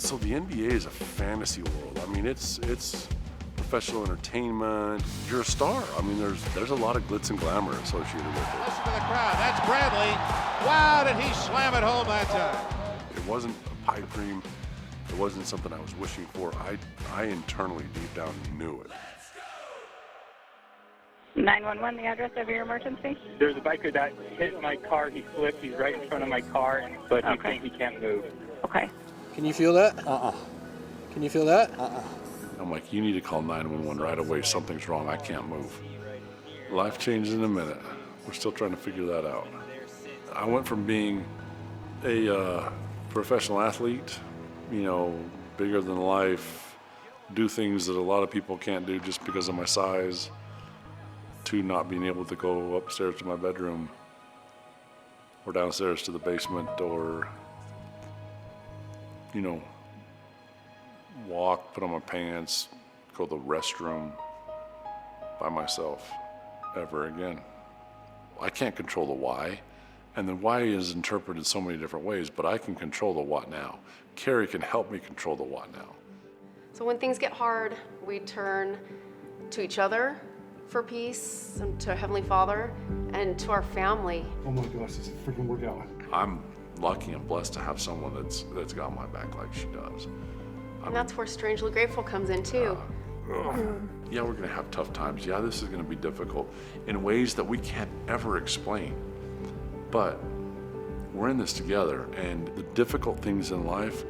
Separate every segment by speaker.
Speaker 1: So the NBA is a fantasy world. I mean, it's professional entertainment. You're a star. I mean, there's a lot of glitz and glamour associated with it.
Speaker 2: Listen to the crowd. That's Bradley. Wow, did he slam it home that time?
Speaker 1: It wasn't a pipe dream. It wasn't something I was wishing for. I internally, deep down, knew it.
Speaker 3: 911, the address of your emergency?
Speaker 4: There's a biker that hit my car. He slipped. He's right in front of my car, but he can't move.
Speaker 3: Okay.
Speaker 5: Can you feel that? Can you feel that?
Speaker 1: I'm like, you need to call 911 right away. Something's wrong. I can't move. Life changes in a minute. We're still trying to figure that out. I went from being a professional athlete, bigger than life, do things that a lot of people can't do just because of my size, to not being able to go upstairs to my bedroom or downstairs to the basement or, walk, put on my pants, go to the restroom by myself ever again. I can't control the why, and the why is interpreted so many different ways, but I can control the what now. Carrie can help me control the what now.
Speaker 6: So when things get hard, we turn to each other for peace, and to Heavenly Father, and to our family.
Speaker 7: Oh my gosh, this is freaking work out.
Speaker 1: I'm lucky and blessed to have someone that's got my back like she does.
Speaker 6: And that's where Strangely Grateful comes in too.
Speaker 1: Yeah, we're gonna have tough times. Yeah, this is gonna be difficult in ways that we can't ever explain. But we're in this together, and the difficult things in life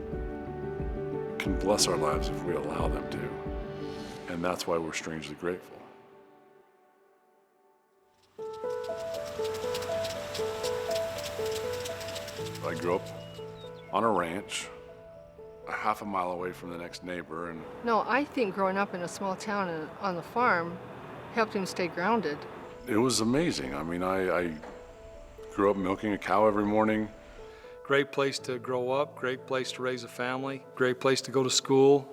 Speaker 1: can bless our lives if we allow them to. And that's why we're strangely grateful. I grew up on a ranch, a half a mile away from the next neighbor, and
Speaker 8: No, I think growing up in a small town and on the farm helped him stay grounded.
Speaker 1: it was amazing. I mean, I grew up milking a cow every morning.
Speaker 5: Great place to grow up, great place to raise a family, great place to go to school.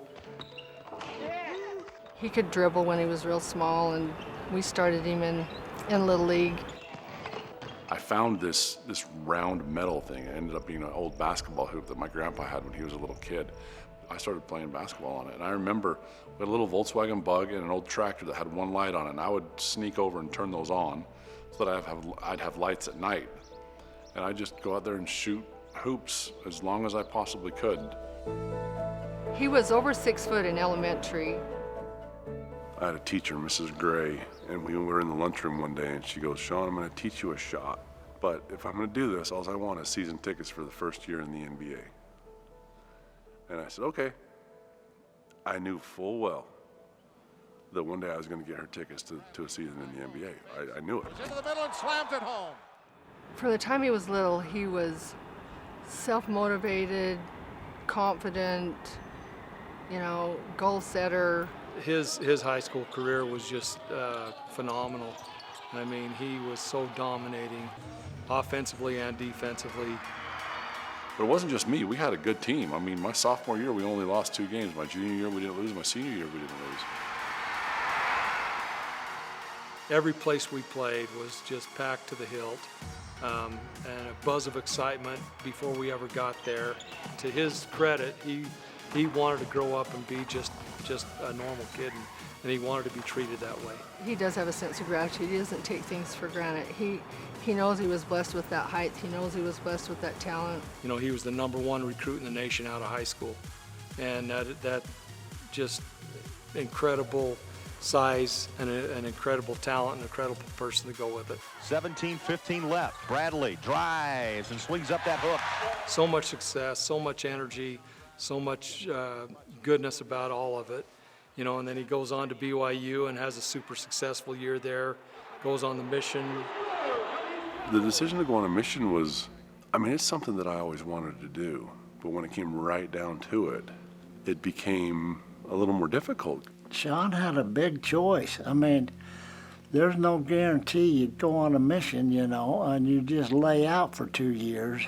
Speaker 8: He could dribble when he was real small, and we started him in Little League.
Speaker 1: I found this round metal thing. It ended up being an old basketball hoop that my grandpa had when he was a little kid. I started playing basketball on it, and I remember we had a little Volkswagen Bug and an old tractor that had one light on it, and I would sneak over and turn those on so that I'd have lights at night. And I'd just go out there and shoot hoops as long as I possibly could.
Speaker 8: He was over 6 foot in elementary.
Speaker 1: I had a teacher, Mrs. Gray, and we were in the lunchroom one day, and she goes, "Shawn, I'm gonna teach you a shot, but if I'm gonna do this, all I want is season tickets for the first year in the NBA." And I said, okay. I knew full well that one day I was gonna get her tickets to a season in the NBA. I knew it.
Speaker 2: Into the middle and slams it home.
Speaker 8: From the time he was little, he was self-motivated, confident, goal setter.
Speaker 5: His high school career was just phenomenal. I mean, he was so dominating, offensively and defensively.
Speaker 1: But it wasn't just me, we had a good team. I mean, my sophomore year, we only lost 2 games. My junior year, we didn't lose. My senior year, we didn't lose.
Speaker 5: Every place we played was just packed to the hilt, and a buzz of excitement before we ever got there. To his credit, he wanted to grow up and be just a normal kid, and he wanted to be treated that way.
Speaker 8: He does have a sense of gratitude. He doesn't take things for granted. He knows he was blessed with that height. He knows he was blessed with that talent.
Speaker 5: He was the #1 recruit in the nation out of high school, and that just incredible size and an incredible talent and an incredible person to go with it.
Speaker 2: 17-15 left. Bradley drives and swings up that hook.
Speaker 5: So much success, so much energy, so much goodness about all of it. And then he goes on to BYU and has a super successful year there, goes on the mission.
Speaker 1: The decision to go on a mission was, it's something that I always wanted to do, but when it came right down to it, it became a little more difficult.
Speaker 9: Shawn had a big choice. There's no guarantee you'd go on a mission, and you just lay out for 2 years.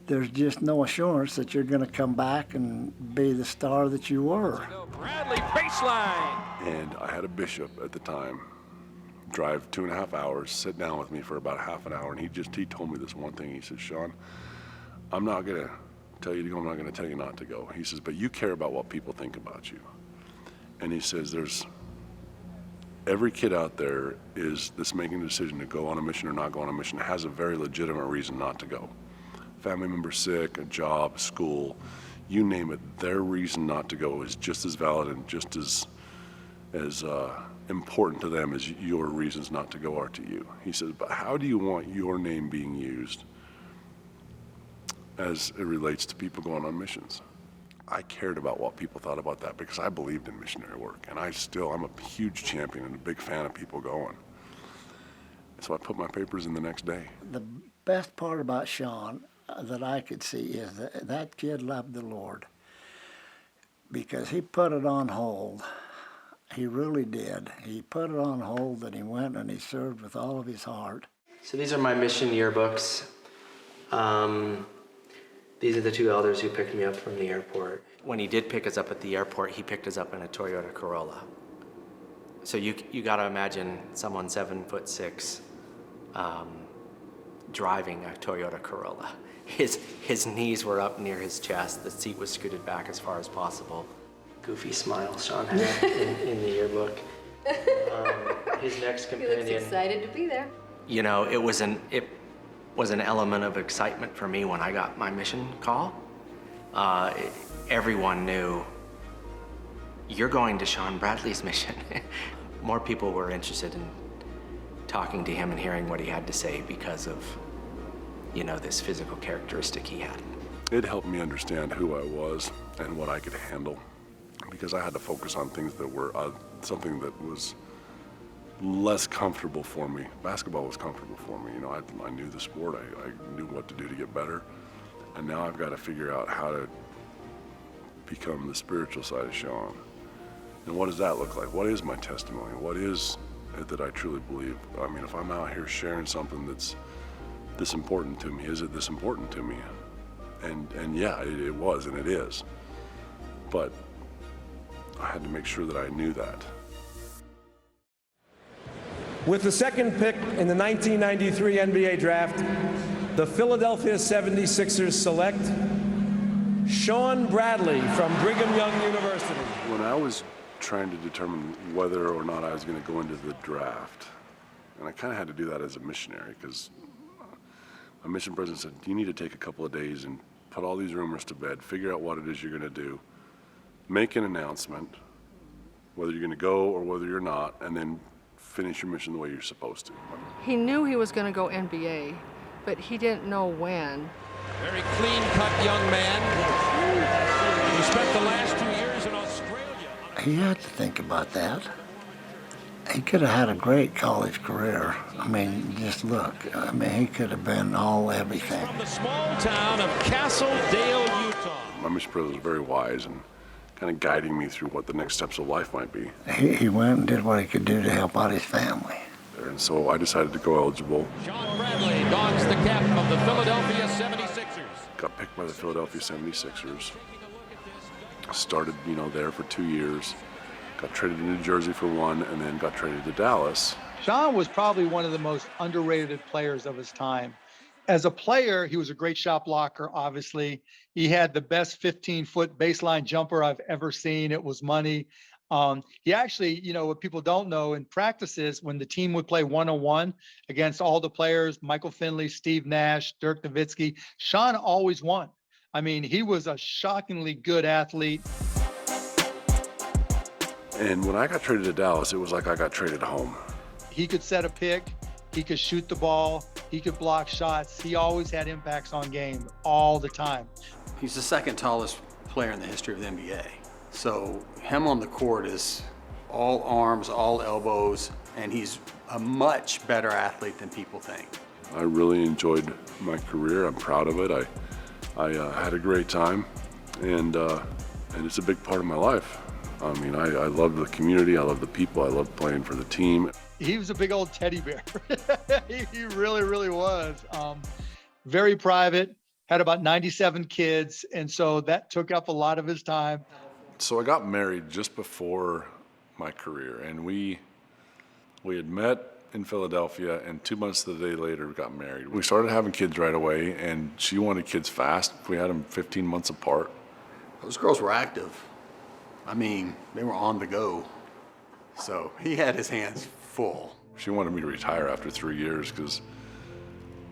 Speaker 9: There's just no assurance that you're going to come back and be the star that you were.
Speaker 2: Bradley baseline.
Speaker 1: And I had a bishop at the time drive 2.5 hours, sit down with me for about half an hour, and he told me this one thing. He said, "Shawn, I'm not going to tell you to go, I'm not going to tell you not to go. He says, but you care about what people think about you. And he says, there's every kid out there that's making a decision to go on a mission or not go on a mission has a very legitimate reason not to go. Family member sick, a job, school, you name it, their reason not to go is just as valid and just as important to them as your reasons not to go are to you. He says, but how do you want your name being used as it relates to people going on missions? I cared about what people thought about that because I believed in missionary work, and I'm a huge champion and a big fan of people going. So I put my papers in the next day.
Speaker 9: The best part about Shawn that I could see is that kid loved the Lord because he put it on hold. He really did. He put it on hold, and he went and he served with all of his heart.
Speaker 10: So these are my mission yearbooks. These are the two elders who picked me up from the airport. When he did pick us up at the airport, he picked us up in a Toyota Corolla. So you gotta imagine someone 7'6", driving a Toyota Corolla. His knees were up near his chest. The seat was scooted back as far as possible. Goofy smile Shawn had in the yearbook. His next companion.
Speaker 6: He looks excited to be there.
Speaker 10: You know, it was an element of excitement for me when I got my mission call. Everyone knew, you're going to Shawn Bradley's mission. More people were interested in talking to him and hearing what he had to say because of, this physical characteristic he had.
Speaker 1: It helped me understand who I was and what I could handle, because I had to focus on things that were something that was less comfortable for me. Basketball was comfortable for me. I knew the sport. I knew what to do to get better. And now I've got to figure out how to become the spiritual side of Shawn. And what does that look like? What is my testimony? What is it that I truly believe? I mean, if I'm out here sharing something that's this important to me, is it this important to me? And yeah, it was and it is. But I had to make sure that I knew that.
Speaker 11: With the second pick in the 1993 NBA draft, the Philadelphia 76ers select Shawn Bradley from Brigham Young University.
Speaker 1: When I was trying to determine whether or not I was going to go into the draft, and I kind of had to do that as a missionary because my mission president said, you need to take a couple of days and put all these rumors to bed, figure out what it is you're going to do, make an announcement, whether you're going to go or whether you're not, and then finish your mission the way you're supposed to.
Speaker 8: He knew he was going to go NBA, but he didn't know when.
Speaker 2: Very clean-cut young man. He spent the last 2 years in Australia.
Speaker 9: He had to think about that. He could have had a great college career. I mean, just look. I mean, he could have been all everything.
Speaker 2: From the small town of Castledale, Utah.
Speaker 1: My mission president was very wise and kind of guiding me through what the next steps of life might be.
Speaker 9: He went and did what he could do to help out his family.
Speaker 1: And so I decided to go eligible.
Speaker 2: Shawn Bradley dons the cap of the Philadelphia 76ers.
Speaker 1: Got picked by the Philadelphia 76ers. Started, there for 2 years. Got traded to New Jersey for 1, and then got traded to Dallas.
Speaker 12: Shawn was probably one of the most underrated players of his time. As a player, he was a great shot blocker, obviously. He had the best 15-foot baseline jumper I've ever seen. It was money. He actually, what people don't know in practices, when the team would play one-on-one against all the players, Michael Finley, Steve Nash, Dirk Nowitzki, Shawn always won. I mean, he was a shockingly good athlete.
Speaker 1: And when I got traded to Dallas, it was like I got traded home.
Speaker 12: He could set a pick. He could shoot the ball. He could block shots. He always had impacts on game all the time.
Speaker 13: He's the second tallest player in the history of the NBA. So him on the court is all arms, all elbows, and he's a much better athlete than people think.
Speaker 1: I really enjoyed my career. I'm proud of it. I had a great time, and it's a big part of my life. I mean, I love the community. I love the people. I love playing for the team.
Speaker 12: He was a big old teddy bear. He really, really was. Very private, had about 97 kids, and so that took up a lot of his time.
Speaker 1: So I got married just before my career, and we had met in Philadelphia, and 2 months to the day later, we got married. We started having kids right away, and she wanted kids fast. We had them 15 months apart.
Speaker 13: Those girls were active. I mean, they were on the go. So he had his hands full.
Speaker 1: She wanted me to retire after 3 years because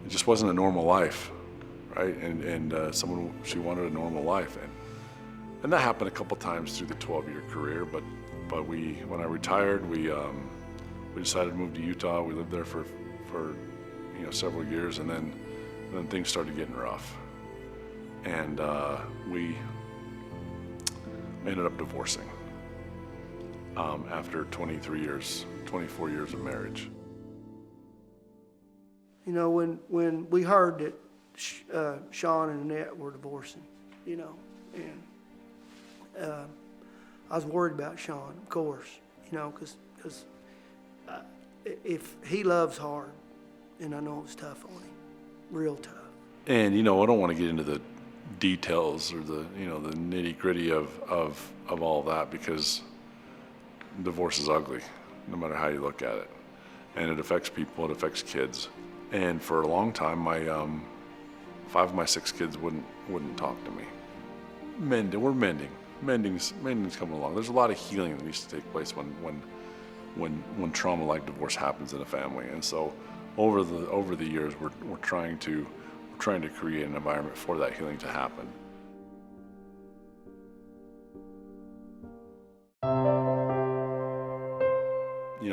Speaker 1: it just wasn't a normal life, right? And she wanted a normal life. And that happened a couple times through the 12-year career, but when I retired, we decided to move to Utah. We lived there for several years, and then things started getting rough. And we ended up divorcing after 24 years of marriage.
Speaker 14: You know, when we heard that Shawn and Annette were divorcing, and I was worried about Shawn, of course, because if he loves hard, and I know it was tough on him, real tough.
Speaker 1: And I don't want to get into the details or the nitty-gritty of all that, because divorce is ugly, no matter how you look at it, and it affects people, it affects kids. And for a long time, my 5 of my 6 kids wouldn't talk to me. We're mending. Mending's coming along. There's a lot of healing that needs to take place when trauma like divorce happens in a family. And so over the years, we're trying to create an environment for that healing to happen.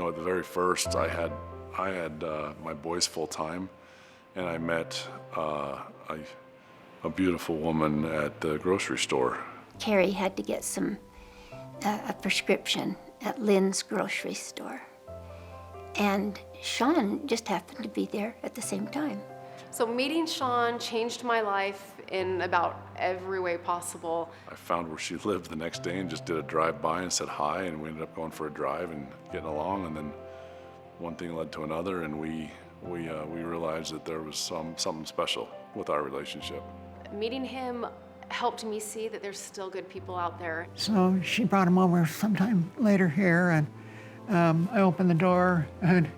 Speaker 1: At the very first, I had my boys full time, and I met a beautiful woman at the grocery store.
Speaker 15: Carrie had to get a prescription at Lynn's grocery store. And Shawn just happened to be there at the same time.
Speaker 6: So meeting Shawn changed my life in about every way possible.
Speaker 1: I found where she lived the next day and just did a drive-by and said hi, and we ended up going for a drive and getting along, and then one thing led to another, and we realized that there was something special with our relationship.
Speaker 6: Meeting him helped me see that there's still good people out there.
Speaker 16: So she brought him over sometime later here, and I opened the door, and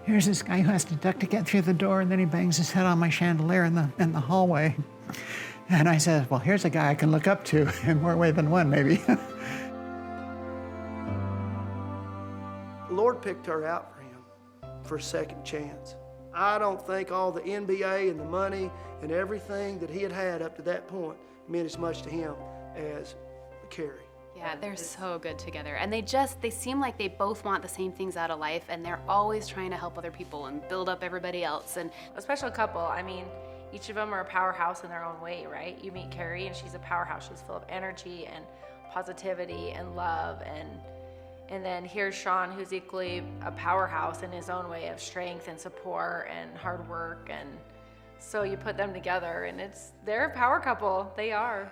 Speaker 16: here's this guy who has to duck to get through the door, and then he bangs his head on my chandelier in the hallway. And I said, well, here's a guy I can look up to in more ways than one, maybe.
Speaker 14: The Lord picked her out for him for a second chance. I don't think all the NBA and the money and everything that he had up to that point meant as much to him as Carrie.
Speaker 17: Yeah, they're so good together. And they seem like they both want the same things out of life, and they're always trying to help other people and build up everybody else. And
Speaker 18: a special couple, I mean, each of them are a powerhouse in their own way, right? You meet Carrie and she's a powerhouse. She's full of energy and positivity and love. And then here's Shawn, who's equally a powerhouse in his own way of strength and support and hard work. And so you put them together and they're a power couple. They are.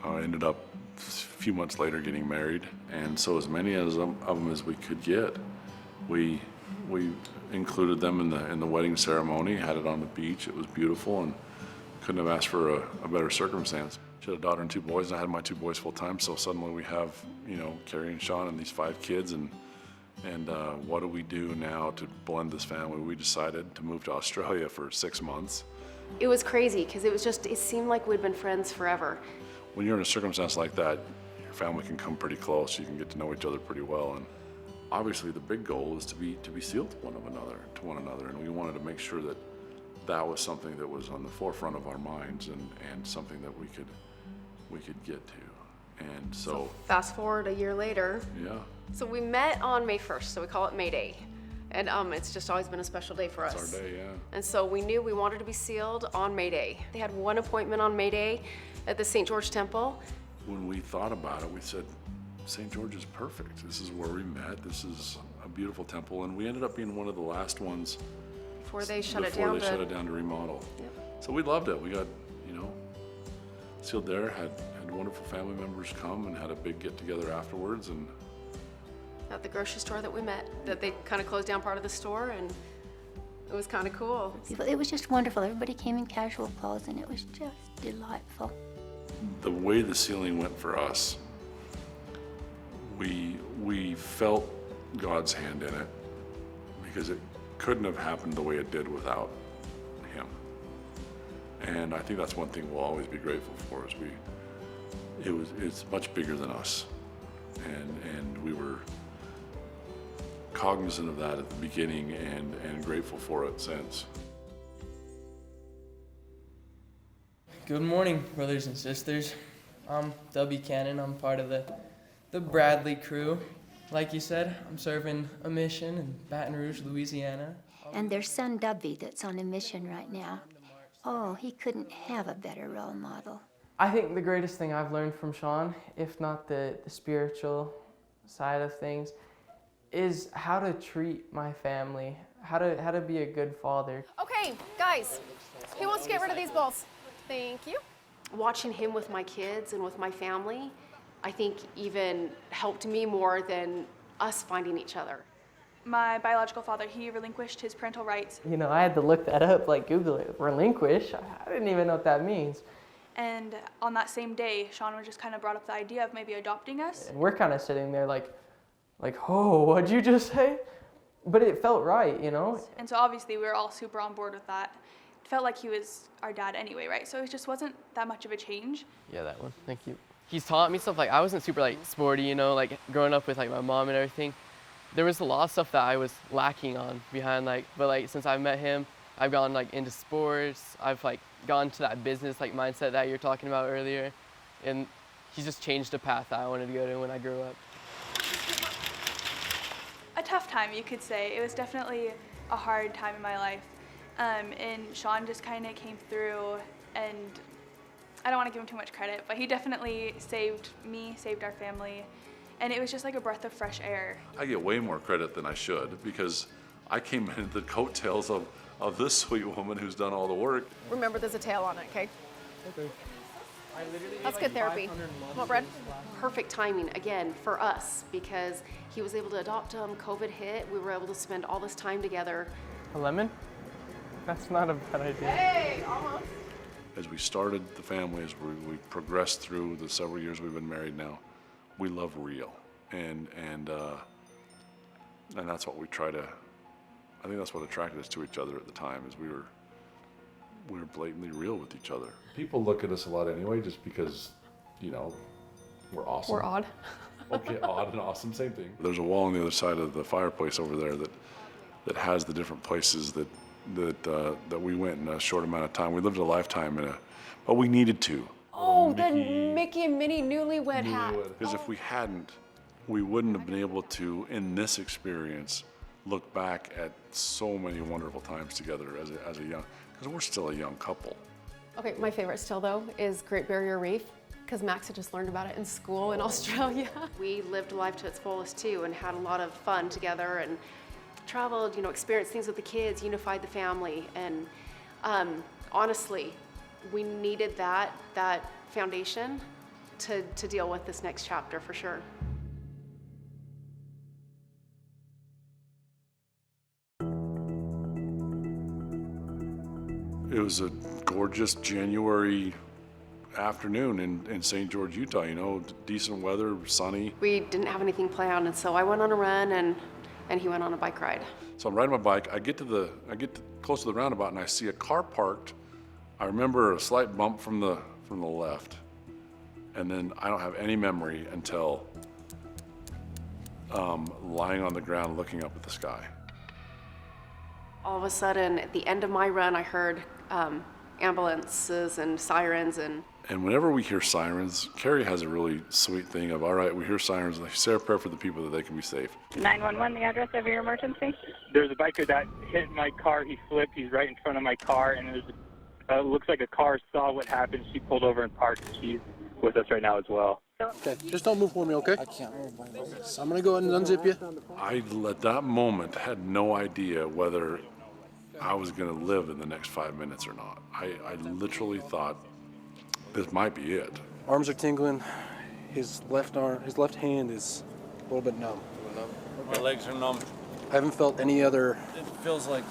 Speaker 1: I ended up a few months later getting married, and so as many of them as we could get, we included them in the wedding ceremony, had it on the beach. It was beautiful, and couldn't have asked for a better circumstance. She had a daughter and 2 boys, and I had my 2 boys full time, so suddenly we have, Carrie and Shawn and these 5 kids, and what do we do now to blend this family? We decided to move to Australia for 6 months.
Speaker 6: It was crazy because it seemed like we'd been friends forever.
Speaker 1: When you're in a circumstance like that, your family can come pretty close. You can get to know each other pretty well, and obviously the big goal is to be sealed to one another, and we wanted to make sure that was something that was on the forefront of our minds and something that we could get to. And so
Speaker 6: fast forward a year later.
Speaker 1: Yeah.
Speaker 6: So we met on May 1st, so we call it May Day. And it's just always been a special day for us.
Speaker 1: It's our day, yeah.
Speaker 6: And so we knew we wanted to be sealed on May Day. They had one appointment on May Day at the St. George Temple.
Speaker 1: When we thought about it, we said, St. George is perfect. This is where we met. This is a beautiful temple. And we ended up being one of the last ones
Speaker 6: before they shut it
Speaker 1: down to remodel.
Speaker 6: Yep.
Speaker 1: So we loved it. We got, sealed there, had wonderful family members come and had a big get together afterwards. And
Speaker 6: at the grocery store that we met, that they kind of closed down part of the store, and it was kind of cool.
Speaker 15: It was just wonderful. Everybody came in casual clothes, and it was just delightful.
Speaker 1: The way the sealing went for us, we felt God's hand in it. because it couldn't have happened the way it did without him. And I think that's one thing we'll always be grateful for, is it's much bigger than us. And we were cognizant of that at the beginning and grateful for it since.
Speaker 19: Good morning, brothers and sisters. I'm W. Cannon. I'm part of the Bradley crew. Like you said, I'm serving a mission in Baton Rouge, Louisiana.
Speaker 15: And their son, Dubby, that's on a mission right now. Oh, he couldn't have a better role model.
Speaker 19: I think the greatest thing I've learned from Shawn, if not the spiritual side of things, is how to treat my family, how to be a good father.
Speaker 6: Okay, guys, who wants to get rid of these balls? Thank you. Watching him with my kids and with my family, I think even helped me more than us finding each other.
Speaker 20: My biological father, he relinquished his parental rights.
Speaker 19: You know, I had to look that up, like Google it. Relinquish? I didn't even know what that means.
Speaker 20: And on that same day, Shawn just kind of brought up the idea of maybe adopting us.
Speaker 19: And we're kind of sitting there like, oh, what'd you just say? But it felt right, you know?
Speaker 20: And so obviously we were all super on board with that. It felt like he was our dad anyway, right? So it just wasn't that much of a change.
Speaker 19: Yeah, that one. Thank you. He's taught me stuff. Like, I wasn't super like sporty, you know, like growing up with like my mom and everything. There was a lot of stuff that I was lacking on behind, like, but like since I've met him, I've gone like into sports. I've like gone to that business like mindset that you're talking about earlier, and he's just changed the path that I wanted to go to when I grew up.
Speaker 20: A tough time, you could say. It was definitely a hard time in my life. And Shawn just kind of came through, and I don't want to give him too much credit, but he definitely saved me, saved our family, and it was just like a breath of fresh air.
Speaker 1: I get way more credit than I should, because I came in the coattails of this sweet woman who's done all the work.
Speaker 6: Remember, there's a tail on it, okay?
Speaker 19: Okay.
Speaker 6: That's good therapy. Come on, Brad. Perfect timing, again, for us, because he was able to adopt him, COVID hit, we were able to spend all this time together.
Speaker 19: A lemon? That's not a bad idea.
Speaker 6: Hey, almost.
Speaker 1: As we started the family, as we progressed through the several years we've been married now, we love real, and that's what we try to. I think that's what attracted us to each other at the time, is we were blatantly real with each other. People look at us a lot anyway, just because, you know, we're awesome.
Speaker 6: We're odd.
Speaker 1: Okay, odd and awesome, same thing. There's a wall on the other side of the fireplace over there that has the different places that we went in a short amount of time. We lived a lifetime but we needed to.
Speaker 6: Oh, the Mickey and Minnie newlywed hat.
Speaker 1: Because if we hadn't, we wouldn't have been able to, in this experience, look back at so many wonderful times together as a young, because we're still a young couple.
Speaker 6: Okay, my favorite still though is Great Barrier Reef, because Max had just learned about it in school in Australia. We lived life to its fullest too, and had a lot of fun together, and traveled, you know, experienced things with the kids, unified the family, and honestly, we needed that foundation to deal with this next chapter for sure.
Speaker 1: It was a gorgeous January afternoon in St. George, Utah, you know, decent weather, sunny.
Speaker 6: We didn't have anything planned, and so I went on a run, and he went on a bike ride.
Speaker 1: So I'm riding my bike, I get close to the roundabout, and I see a car parked. I remember a slight bump from the left, and then I don't have any memory until lying on the ground looking up at the sky.
Speaker 6: All of a sudden, at the end of my run, I heard ambulances and sirens.
Speaker 1: And whenever we hear sirens, Carrie has a really sweet thing of, all right, we hear sirens, let's say a prayer for the people that they can be safe.
Speaker 3: 911, the address of your emergency?
Speaker 4: There's a biker that hit my car. He flipped. He's right in front of my car, and it looks like a car saw what happened. She pulled over and parked. She's with us right now as well.
Speaker 21: Okay, just don't move for me, okay? I can't move by this. I'm gonna go ahead and unzip you.
Speaker 1: I, at that moment, had no idea whether I was gonna live in the next 5 minutes or not. I literally thought, this might be it.
Speaker 21: Arms are tingling. His left hand is a little bit numb.
Speaker 22: My legs are numb.
Speaker 21: I haven't felt any other
Speaker 22: It feels like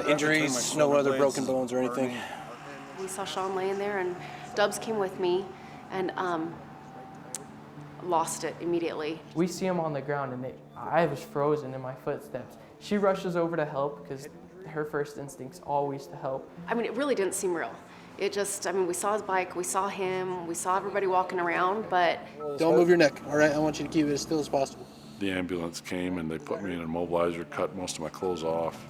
Speaker 21: injuries, no other broken bones or anything.
Speaker 6: We saw Shawn laying there, and Dubs came with me, and lost it immediately.
Speaker 5: We see him on the ground and I was frozen in my footsteps. She rushes over to help because her first instinct's always to help.
Speaker 6: I mean, it really didn't seem real. It just, I mean, we saw his bike, we saw him, we saw everybody walking around, but...
Speaker 7: Don't move your neck, all right? I want you to keep it as still as possible.
Speaker 1: The ambulance came and they put me in an immobilizer, cut most of my clothes off.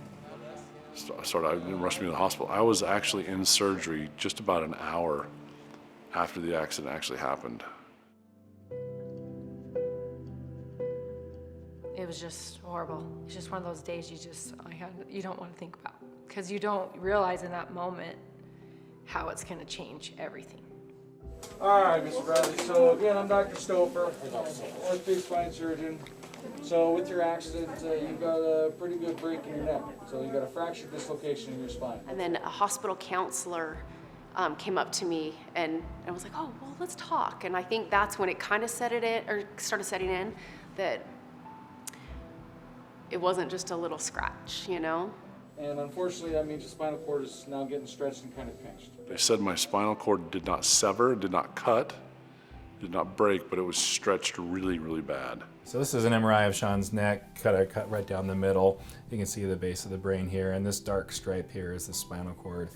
Speaker 1: They rushed me to the hospital. I was actually in surgery just about an hour after the accident actually happened.
Speaker 18: It was just horrible. It's just one of those days you don't want to think about, because you don't realize in that moment how it's going to change everything.
Speaker 22: All right, Mr. Bradley. So again, I'm Dr. Stouffer, orthopedic spine surgeon. So with your accident, you've got a pretty good break in your neck. So you got a fractured dislocation in your spine.
Speaker 6: And then a hospital counselor came up to me and was like, oh, well, let's talk. And I think that's when it kind of started setting in that it wasn't just a little scratch, you know?
Speaker 22: And unfortunately, that means the spinal cord is now getting stretched and kind of pinched.
Speaker 1: They said my spinal cord did not sever, did not cut, did not break, but it was stretched really, really bad.
Speaker 23: So this is an MRI of Shawn's neck, cut right down the middle. You can see the base of the brain here, and this dark stripe here is the spinal cord.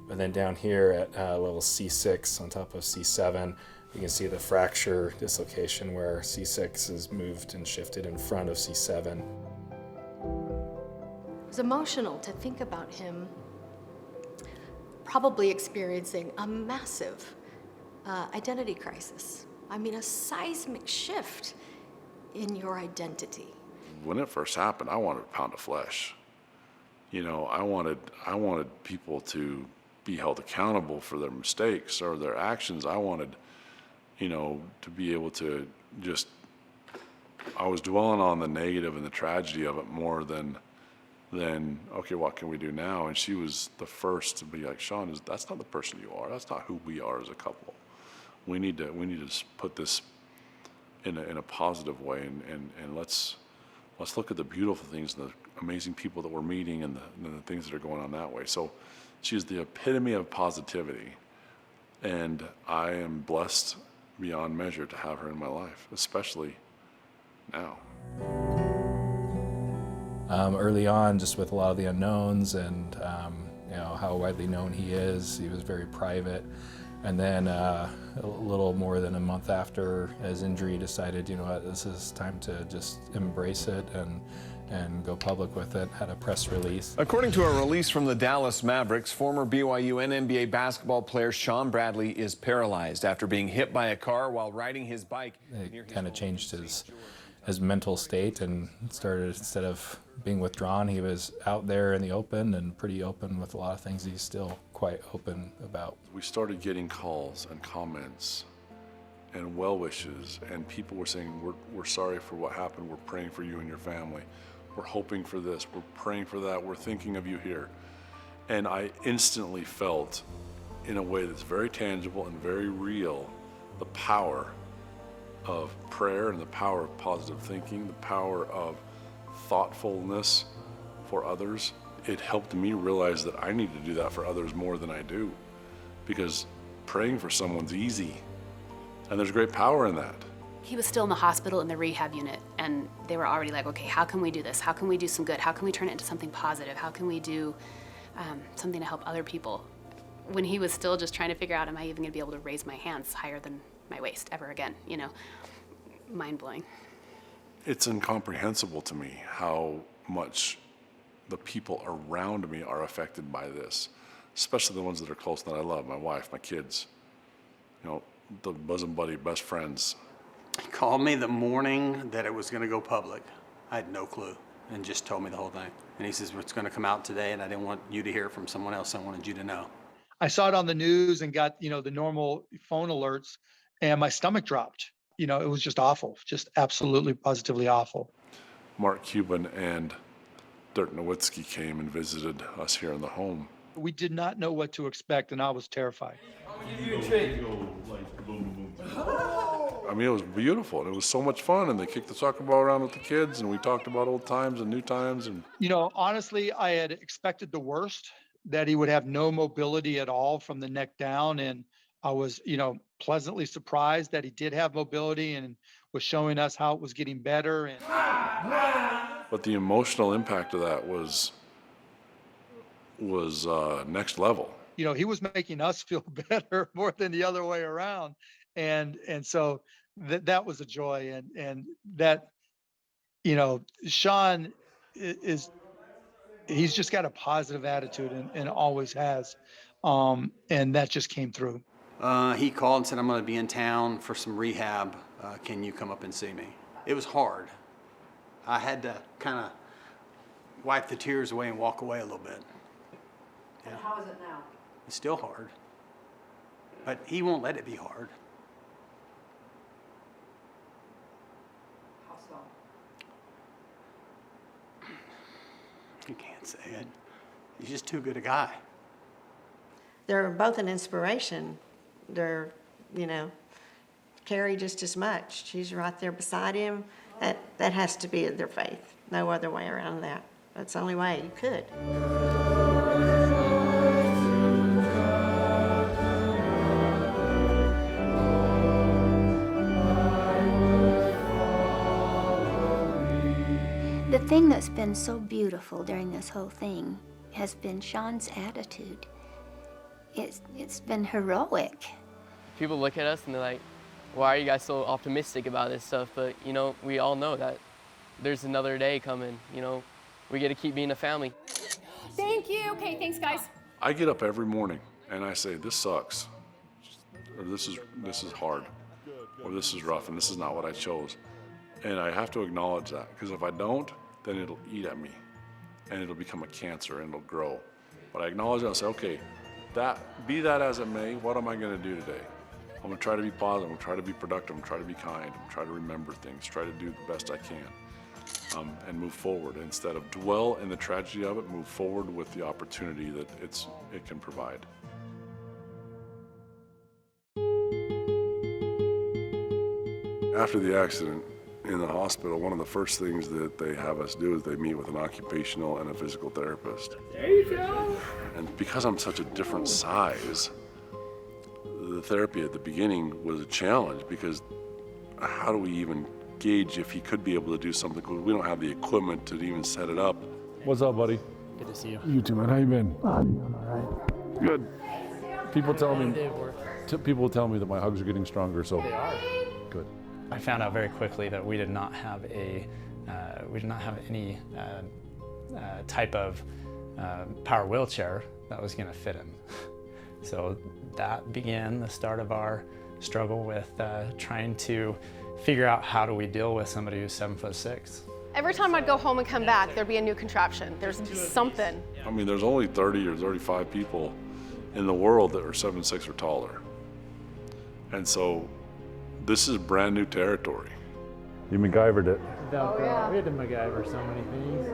Speaker 23: But then down here at level C6 on top of C7, you can see the fracture dislocation where C6 is moved and shifted in front of C7.
Speaker 24: It was emotional to think about him probably experiencing a massive identity crisis. I mean, a seismic shift in your identity.
Speaker 1: When it first happened, I wanted a pound of flesh. You know, I wanted people to be held accountable for their mistakes or their actions. I wanted, you know, to be able to just, I was dwelling on the negative and the tragedy of it more than, okay, what can we do now? And she was the first to be like, Shawn, that's not the person you are. That's not who we are as a couple. We need to put this in a positive way, and let's look at the beautiful things, the amazing people that we're meeting, and the things that are going on that way. So she's the epitome of positivity, and I am blessed beyond measure to have her in my life, especially now.
Speaker 23: Early on, just with a lot of the unknowns and you know, how widely known he was very private. And then a little more than a month after his injury, decided, you know what, this is time to just embrace it and go public with it. Had a press release.
Speaker 25: According to a release from the Dallas Mavericks, former BYU and NBA basketball player Shawn Bradley is paralyzed after being hit by a car while riding his bike.
Speaker 23: It kind of changed his mental state and started, instead of being withdrawn, he was out there in the open and pretty open with a lot of things he's still quite open about.
Speaker 1: We started getting calls and comments and well wishes, and people were saying, we're sorry for what happened, we're praying for you and your family, we're hoping for this, we're praying for that, we're thinking of you here. And I instantly felt, in a way that's very tangible and very real, the power of prayer and the power of positive thinking, the power of thoughtfulness for others. It helped me realize that I need to do that for others more than I do, because praying for someone's easy, and there's great power in that.
Speaker 17: He was still in the hospital in the rehab unit, and they were already like, okay, how can we do this? How can we do some good? How can we turn it into something positive? How can we do something to help other people? When he was still just trying to figure out, am I even gonna be able to raise my hands higher than my waist ever again, you know? Mind-blowing.
Speaker 1: It's incomprehensible to me how much the people around me are affected by this, especially the ones that are close that I love, my wife, my kids, you know, the bosom buddy, best friends.
Speaker 13: He called me the morning that it was going to go public. I had no clue, and just told me the whole thing. And he says, it's going to come out today, and I didn't want you to hear it from someone else. I wanted you to know.
Speaker 12: I saw it on the news and got, you know, the normal phone alerts, and my stomach dropped. You know, it was just awful, just absolutely positively awful.
Speaker 1: Mark Cuban and Dirk Nowitzki came and visited us here in the home.
Speaker 12: We did not know what to expect, and I was terrified.
Speaker 1: I mean, it was beautiful, and it was so much fun, and they kicked the soccer ball around with the kids, and we talked about old times and new times. And
Speaker 12: you know, honestly, I had expected the worst, that he would have no mobility at all from the neck down, and I was, pleasantly surprised that he did have mobility and was showing us how it was getting better. And
Speaker 1: But the emotional impact of that was next level.
Speaker 12: he was making us feel better more than the other way around. And so that was a joy. And that, Shawn he's just got a positive attitude and always has. And that just came through.
Speaker 13: He called and said, I'm going to be in town for some rehab. Can you come up and see me? It was hard. I had to kind of wipe the tears away and walk away a little bit. Yeah.
Speaker 2: And how is it now?
Speaker 13: It's still hard, but he won't let it be hard.
Speaker 2: How so?
Speaker 13: You can't say it. He's just too good a guy.
Speaker 2: They're both an inspiration. They're, Carrie just as much. She's right there beside him. That has to be their faith. No other way around that. That's the only way you could.
Speaker 15: The thing that's been so beautiful during this whole thing has been Shawn's attitude. It's been heroic.
Speaker 19: People look at us and they're like, why are you guys so optimistic about this stuff? But, we all know that there's another day coming, we get to keep being a family.
Speaker 6: Thank you. Okay, thanks, guys.
Speaker 1: I get up every morning and I say, this sucks, or this is hard, or this is rough, and this is not what I chose. And I have to acknowledge that, because if I don't, then it'll eat at me, and it'll become a cancer, and it'll grow. But I acknowledge it and say, okay, be that as it may, what am I going to do today? I'm going to try to be positive, I'm going to try to be productive, I'm going to try to be kind, I'm going to try to remember things, try to do the best I can, and move forward. Instead of dwell in the tragedy of it, move forward with the opportunity that it can provide. After the accident in the hospital, one of the first things that they have us do is they meet with an occupational and a physical therapist.
Speaker 2: There you go.
Speaker 1: And because I'm such a different size, the therapy at the beginning was a challenge, because how do we even gauge if he could be able to do something? Because we don't have the equipment to even set it up.
Speaker 8: What's up, buddy?
Speaker 5: Good to see you.
Speaker 8: You too, man. How you been?
Speaker 5: I'm doing all right.
Speaker 8: Good. People tell me that my hugs are getting stronger, so
Speaker 5: They are.
Speaker 8: good.
Speaker 9: I found out very quickly that we did not have any type of power wheelchair that was going to fit him. So that began the start of our struggle with trying to figure out how do we deal with somebody who's 7'6".
Speaker 6: Every time I'd go home and come back, there'd be a new contraption. There's something.
Speaker 1: I mean, there's only 30 or 35 people in the world that are 7'6" or taller. And so this is brand new territory.
Speaker 8: You MacGyvered it.
Speaker 5: We had to MacGyver so many things.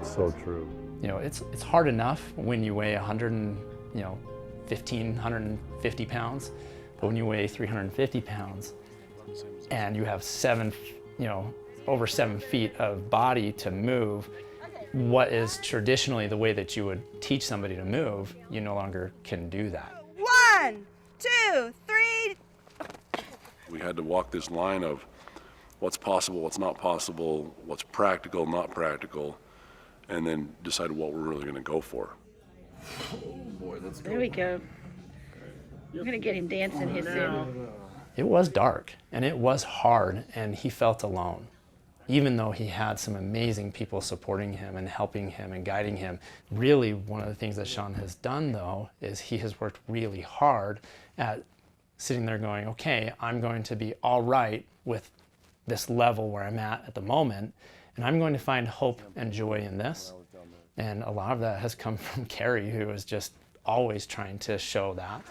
Speaker 8: So true.
Speaker 9: It's hard enough when you weigh 150 pounds, but when you weigh 350 pounds and you have over 7 feet of body to move, what is traditionally the way that you would teach somebody to move, you no longer can do that.
Speaker 10: 1, 2, 3.
Speaker 1: We had to walk this line of what's possible, what's not possible, what's practical, not practical, and then decide what we're really going to go for.
Speaker 10: Oh boy, let's go. There we go. We're gonna get him dancing here soon.
Speaker 9: It was dark and it was hard, and he felt alone. Even though he had some amazing people supporting him and helping him and guiding him. Really, one of the things that Shawn has done, though, is he has worked really hard at sitting there going, okay, I'm going to be all right with this level where I'm at the moment, and I'm going to find hope and joy in this. And a lot of that has come from Carrie, who is just always trying to show that.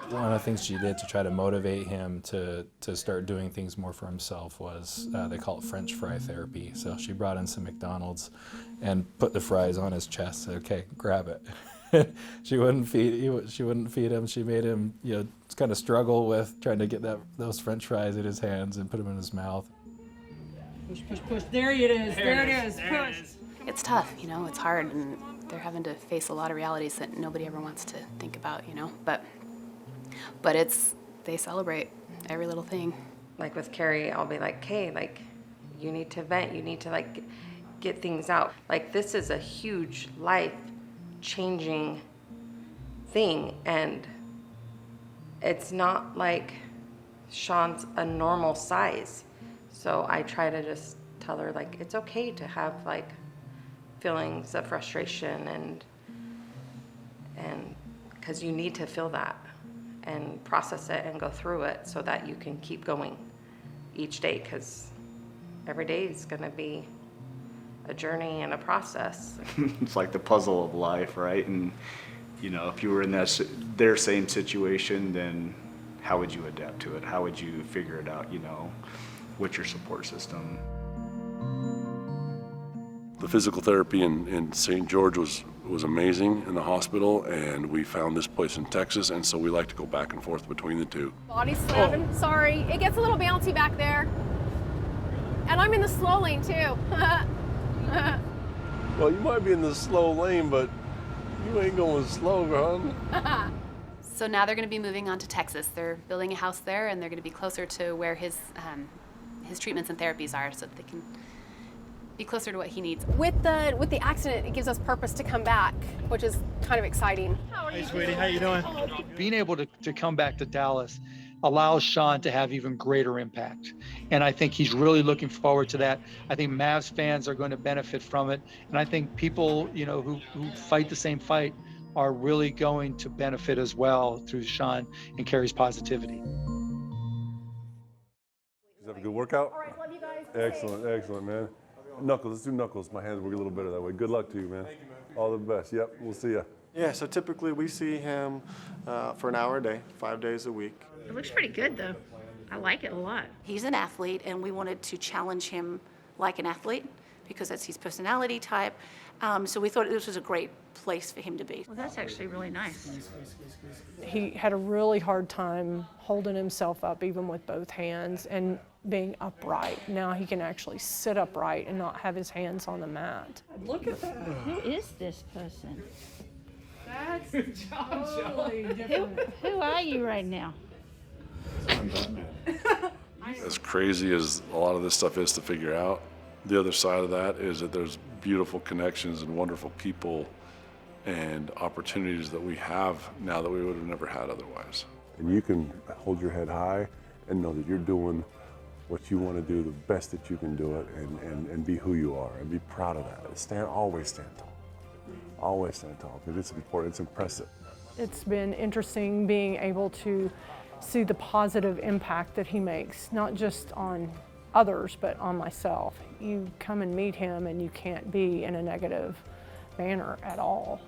Speaker 23: One of the things she did to try to motivate him to start doing things more for himself was, they call it French fry therapy. So she brought in some McDonald's and put the fries on his chest, said, okay, grab it. She wouldn't feed him. She made him, kind of struggle with trying to get those French fries in his hands and put them in his mouth.
Speaker 10: Push, push, push. There it is. There it is. Push.
Speaker 17: it's tough, you know, it's hard, and they're having to face a lot of realities that nobody ever wants to think about, you know, but they celebrate every little thing.
Speaker 3: Like with Carrie, I'll be like, okay, like, you need to vent, you need to like get things out. Like, this is a huge life-changing thing, and it's not like Shawn's a normal size. So I try to just tell her, like, it's okay to have like feelings of frustration, and because you need to feel that and process it and go through it so that you can keep going each day, because every day is going to be a journey and a process.
Speaker 11: It's like the puzzle of life, right? And you know, if you were in their same situation, then how would you adapt to it? How would you figure it out? You know, what's your support system?
Speaker 1: The physical therapy in St. George was amazing in the hospital, and we found this place in Texas, and so we like to go back and forth between the two.
Speaker 6: Body slamming. Sorry, it gets a little bouncy back there. And I'm in the slow lane too.
Speaker 1: Well, you might be in the slow lane, but you ain't going slow, hon.
Speaker 17: So now they're going to be moving on to Texas. They're building a house there, and they're going to be closer to where his treatments and therapies are, so that they can be closer to what he needs.
Speaker 6: With the accident, it gives us purpose to come back, which is kind of exciting.
Speaker 12: Hey, sweetie, how you doing? Being able to come back to Dallas allows Shawn to have even greater impact. And I think he's really looking forward to that. I think Mavs fans are going to benefit from it. And I think people, you know, who fight the same fight are really going to benefit as well through Shawn and Carrie's positivity.
Speaker 1: You have a good workout?
Speaker 6: All right, love you guys.
Speaker 1: Excellent, excellent, man. Knuckles, let's do knuckles. My hands work a little better that way. Good luck to you, man. Thank you, man. All the best. Yep, we'll see ya.
Speaker 14: Yeah, so typically we see him for an hour a day, 5 days a week.
Speaker 10: It looks pretty good, though. I like it a lot.
Speaker 24: He's an athlete, and we wanted to challenge him like an athlete because that's his personality type. So we thought this was a great place for him to be.
Speaker 10: Well, that's actually really nice.
Speaker 16: He had a really hard time holding himself up, even with both hands, and being upright. Now he can actually sit upright and not have his hands on the mat.
Speaker 10: Look at that. Who is this person?
Speaker 16: That's totally different.
Speaker 10: Who are you right now?
Speaker 1: As crazy as a lot of this stuff is to figure out, the other side of that is that there's beautiful connections and wonderful people and opportunities that we have now that we would have never had otherwise. And you can hold your head high and know that you're doing what you want to do the best that you can do it, and be who you are and be proud of that. Always stand tall. Always stand tall, because it's important, it's impressive.
Speaker 16: It's been interesting being able to see the positive impact that he makes, not just on others, but on myself. You come and meet him and you can't be in a negative manner at all.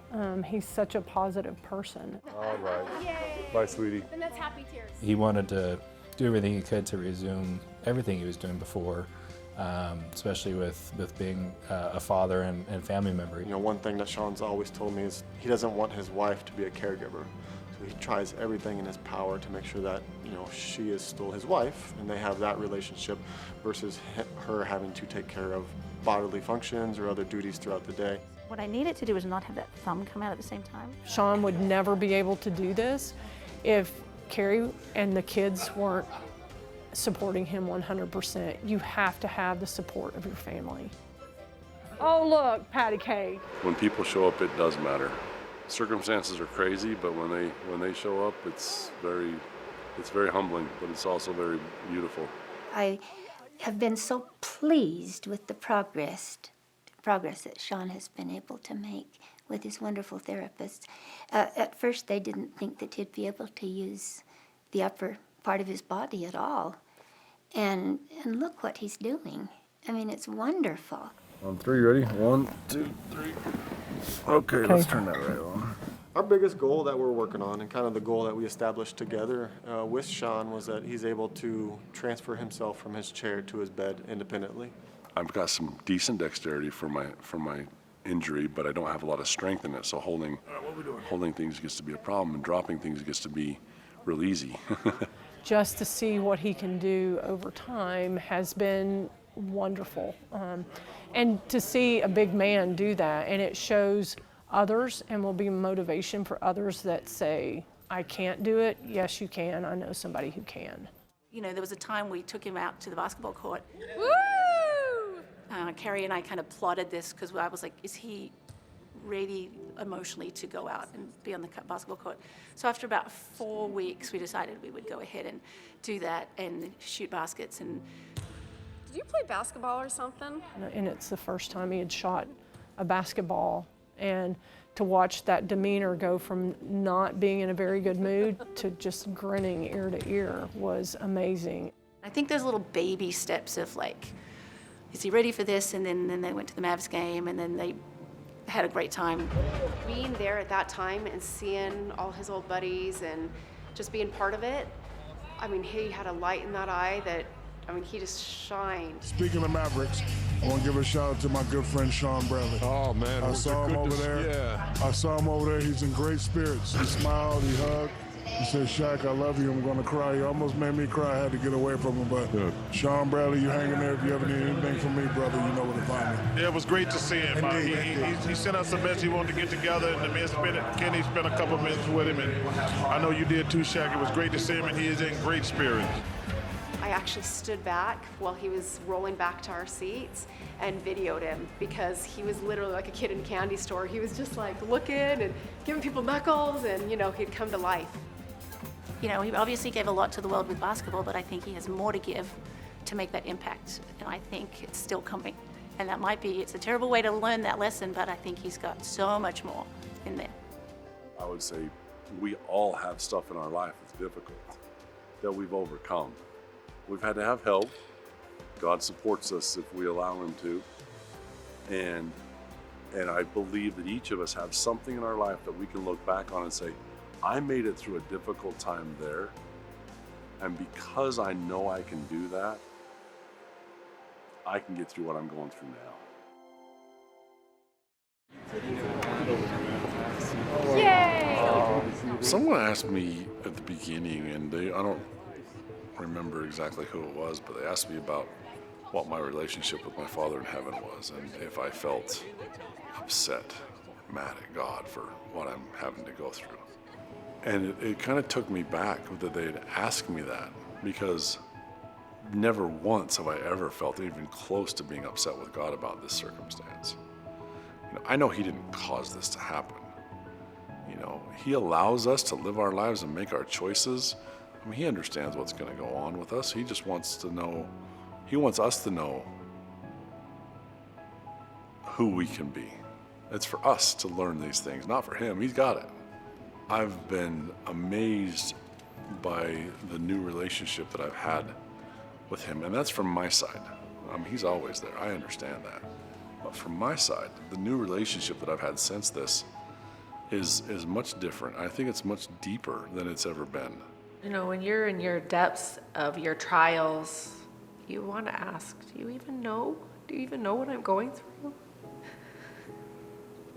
Speaker 16: He's such a positive person.
Speaker 1: All right.
Speaker 6: Yay.
Speaker 1: Bye, sweetie.
Speaker 6: And that's happy tears.
Speaker 23: He wanted to do everything he could to resume everything he was doing before, especially with being a father and family member.
Speaker 14: You know, one thing that Shawn's always told me is he doesn't want his wife to be a caregiver. So he tries everything in his power to make sure that, you know, she is still his wife and they have that relationship versus her having to take care of bodily functions or other duties throughout the day.
Speaker 10: What I needed to do was not have that thumb come out at the same time.
Speaker 16: Shawn would never be able to do this if Carrie and the kids weren't supporting him 100%. You have to have the support of your family. Oh, look, Patty Cake.
Speaker 1: When people show up, it does matter. Circumstances are crazy, but when they show up, it's very humbling, but it's also very beautiful.
Speaker 15: I have been so pleased with the progress that Shawn has been able to make with his wonderful therapists. At first, they didn't think that he'd be able to use the upper part of his body at all. And look what he's doing. I mean, it's wonderful.
Speaker 1: On three, ready? 1, 2, 3. Okay, let's turn that right on.
Speaker 14: Our biggest goal that we're working on, and kind of the goal that we established together with Shawn, was that he's able to transfer himself from his chair to his bed independently.
Speaker 1: I've got some decent dexterity for my injury, but I don't have a lot of strength in it. So holding things gets to be a problem, and dropping things gets to be real easy.
Speaker 16: Just to see what he can do over time has been wonderful. And to see a big man do that, and it shows others and will be motivation for others that say, I can't do it. Yes, you can. I know somebody who can.
Speaker 10: You know, there was a time we took him out to the basketball court. Woo! Carrie and I kind of plotted this because I was like, is he ready emotionally to go out and be on the basketball court? So after about 4 weeks, we decided we would go ahead and do that and shoot baskets. And
Speaker 6: Did you play basketball or something?
Speaker 16: And it's the first time he had shot a basketball, and to watch that demeanor go from not being in a very good mood to just grinning ear to ear was amazing.
Speaker 10: I think there's little baby steps of like, is he ready for this? And then they went to the Mavs game, and then they had a great time.
Speaker 6: Being there at that time and seeing all his old buddies and just being part of it, I mean, he had a light in that eye that, I mean, he just shined.
Speaker 4: Speaking of Mavericks, I want to give a shout out to my good friend Shawn Bradley.
Speaker 8: Oh man,
Speaker 4: I saw him over there.
Speaker 8: Yeah.
Speaker 4: I saw him over there. He's in great spirits. He smiled, he hugged. He said, Shaq, I love you. I'm going to cry. He almost made me cry. I had to get away from him. But Shawn Bradley, you hanging there. If you ever need anything from me, brother, you know where to find me.
Speaker 7: Yeah, it was great to see him. He sent us a message. He wanted to get together, and the men Kenny spent a couple minutes with him. And I know you did too, Shaq. It was great to see him, and he is in great spirits.
Speaker 6: I actually stood back while he was rolling back to our seats and videoed him because he was literally like a kid in a candy store. He was just like looking and giving people knuckles, and you know, he'd come to life.
Speaker 10: You know, he obviously gave a lot to the world with basketball, but I think he has more to give to make that impact. And I think it's still coming. And that might be, it's a terrible way to learn that lesson, but I think he's got so much more in there.
Speaker 1: I would say we all have stuff in our life that's difficult that we've overcome. We've had to have help. God supports us if we allow him to. And I believe that each of us have something in our life that we can look back on and say, I made it through a difficult time there, and because I know I can do that, I can get through what I'm going through now.
Speaker 6: Yay!
Speaker 1: Someone asked me at the beginning, and I don't remember exactly who it was, but they asked me about what my relationship with my Father in heaven was, and if I felt upset or mad at God for what I'm having to go through. And it kind of took me back that they'd asked me that, because never once have I ever felt even close to being upset with God about this circumstance. You know, I know he didn't cause this to happen. You know, he allows us to live our lives and make our choices. I mean, he understands what's going to go on with us. He just wants to know, he wants us to know who we can be. It's for us to learn these things, not for him. He's got it. I've been amazed by the new relationship that I've had with him, and that's from my side. I mean, he's always there. I understand that. But from my side, the new relationship that I've had since this is much different. I think it's much deeper than it's ever been.
Speaker 3: You know, when you're in your depths of your trials, you want to ask, do you even know? Do you even know what I'm going through?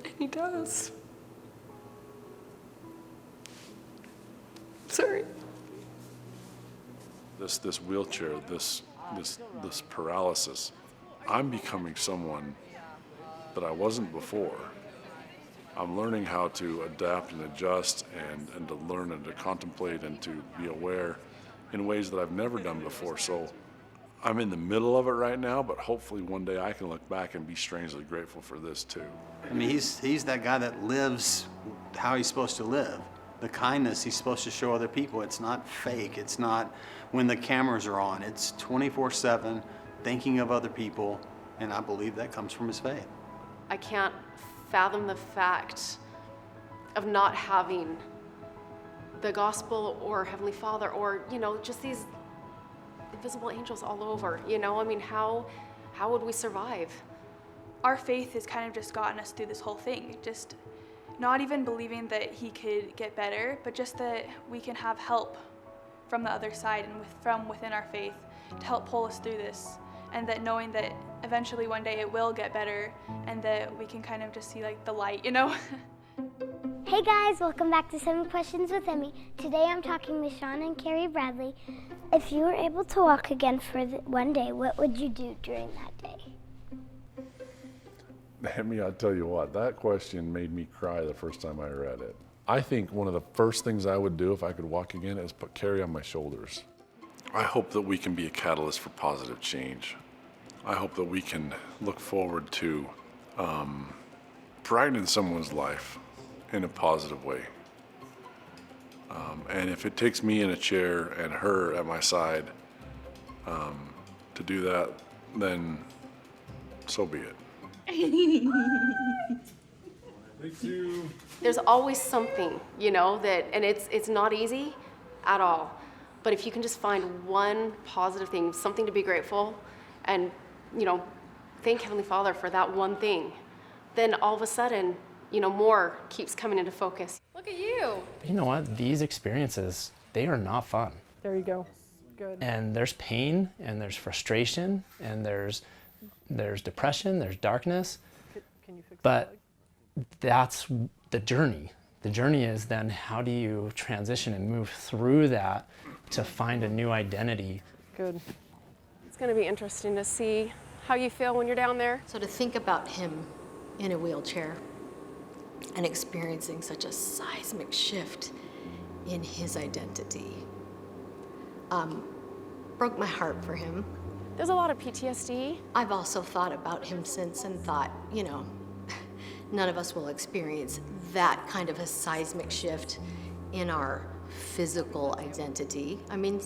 Speaker 3: And he does. Sorry.
Speaker 1: This wheelchair, this paralysis, I'm becoming someone that I wasn't before. I'm learning how to adapt and adjust and to learn and to contemplate and to be aware in ways that I've never done before. So I'm in the middle of it right now, but hopefully one day I can look back and be strangely grateful for this too.
Speaker 13: I mean, he's that guy that lives how he's supposed to live. The kindness he's supposed to show other people. It's not fake. It's not when the cameras are on. It's 24/7, thinking of other people, and I believe that comes from his faith.
Speaker 6: I can't fathom the fact of not having the gospel or Heavenly Father or, you know, just these invisible angels all over, you know? I mean, how would we survive?
Speaker 18: Our faith has kind of just gotten us through this whole thing. Just not even believing that he could get better, but just that we can have help from the other side and from within our faith to help pull us through this. And that knowing that eventually one day it will get better and that we can kind of just see like the light, you know?
Speaker 20: Hey guys, welcome back to 7 Questions with Emmy. Today I'm talking with Shawn and Carrie Bradley.
Speaker 19: If you were able to walk again for one day, what would you do during that day?
Speaker 1: I'll tell you what, that question made me cry the first time I read it. I think one of the first things I would do if I could walk again is put Carrie on my shoulders. I hope that we can be a catalyst for positive change. I hope that we can look forward to brightening someone's life in a positive way. And if it takes me in a chair and her at my side to do that, then so be it.
Speaker 8: Thank you.
Speaker 6: There's always something, you know, and it's not easy at all. But if you can just find one positive thing, something to be grateful, and, you know, thank Heavenly Father for that one thing, then all of a sudden, you know, more keeps coming into focus. Look at you.
Speaker 9: But you know what? These experiences, they are not fun.
Speaker 16: There you go. Good.
Speaker 9: And there's pain, and there's frustration, and there's depression, there's darkness.
Speaker 16: Can you fix
Speaker 9: but that's the journey. The journey is then how do you transition and move through that to find a new identity.
Speaker 6: Good. It's going to be interesting to see how you feel when you're down there.
Speaker 24: So to think about him in a wheelchair and experiencing such a seismic shift in his identity broke my heart for him.
Speaker 6: There's a lot of PTSD.
Speaker 24: I've also thought about him since and thought, you know, none of us will experience that kind of a seismic shift in our physical identity. I mean,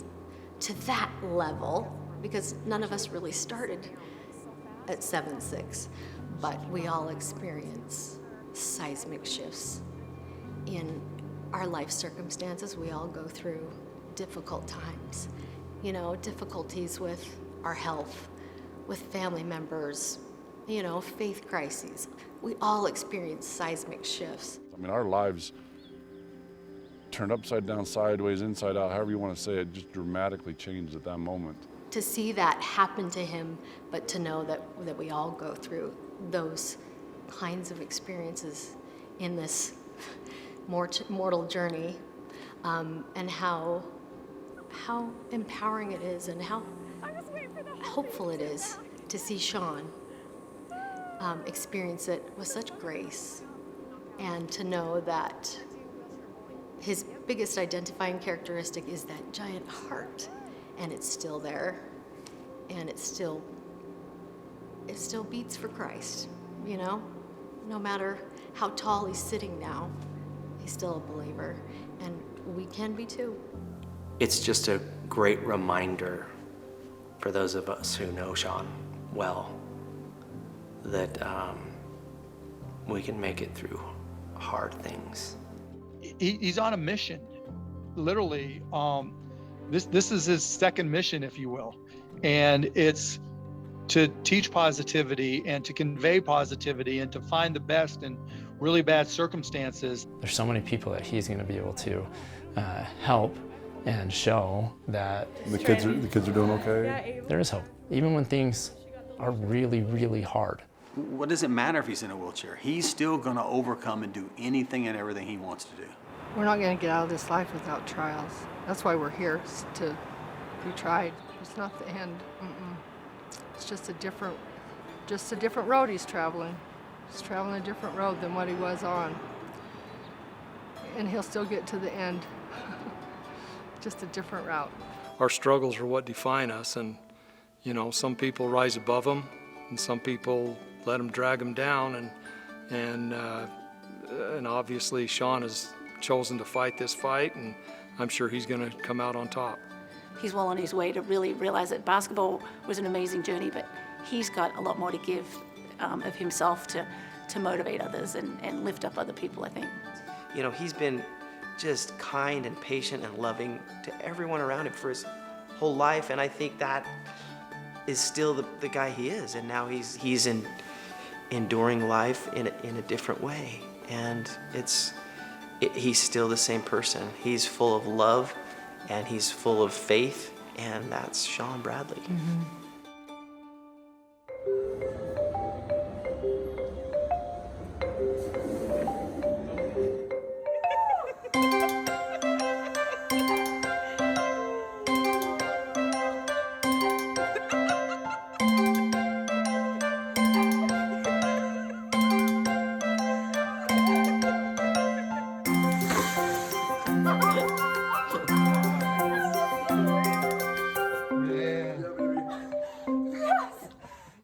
Speaker 24: to that level, because none of us really started at 7'6", but we all experience seismic shifts in our life circumstances. We all go through difficult times, you know, difficulties with our health, with family members, you know, faith crises. We all experience seismic shifts.
Speaker 1: I mean, our lives turned upside down, sideways, inside out, however you want to say it, just dramatically changed at that moment.
Speaker 24: To see that happen to him, but to know that we all go through those kinds of experiences in this mortal journey, and how empowering it is and how hopeful it is to see Shawn experience it with such grace, and to know that his biggest identifying characteristic is that giant heart, and it's still there, and it still beats for Christ, you know? No matter how tall he's sitting now, he's still a believer, and we can be too.
Speaker 20: It's just a great reminder for those of us who know Shawn well that we can make it through hard things.
Speaker 12: He's on a mission, literally. This is his second mission, if you will, and it's to teach positivity and to convey positivity and to find the best in really bad circumstances.
Speaker 9: There's so many people that he's going to be able to help and show that
Speaker 1: The kids are doing okay?
Speaker 9: there is hope, even when things are really, really hard.
Speaker 13: What does it matter if he's in a wheelchair? He's still going to overcome and do anything and everything he wants to do.
Speaker 21: We're not going to get out of this life without trials. That's why we're here, is to be tried. It's not the end. It's just a different road he's traveling. He's traveling a different road than what he was on. And he'll still get to the end. Just a different route.
Speaker 22: Our struggles are what define us, and you know, some people rise above them, and some people let them drag them down, and obviously Shawn has chosen to fight this fight, and I'm sure he's going to come out on top.
Speaker 10: He's well on his way to really realize that basketball was an amazing journey, but he's got a lot more to give of himself to motivate others and lift up other people, I think.
Speaker 20: You know, he's been just kind and patient and loving to everyone around him for his whole life, and I think that is still the guy he is, and now he's enduring life in a different way, and he's still the same person. He's full of love, and he's full of faith, and that's Shawn Bradley.
Speaker 21: Mm-hmm.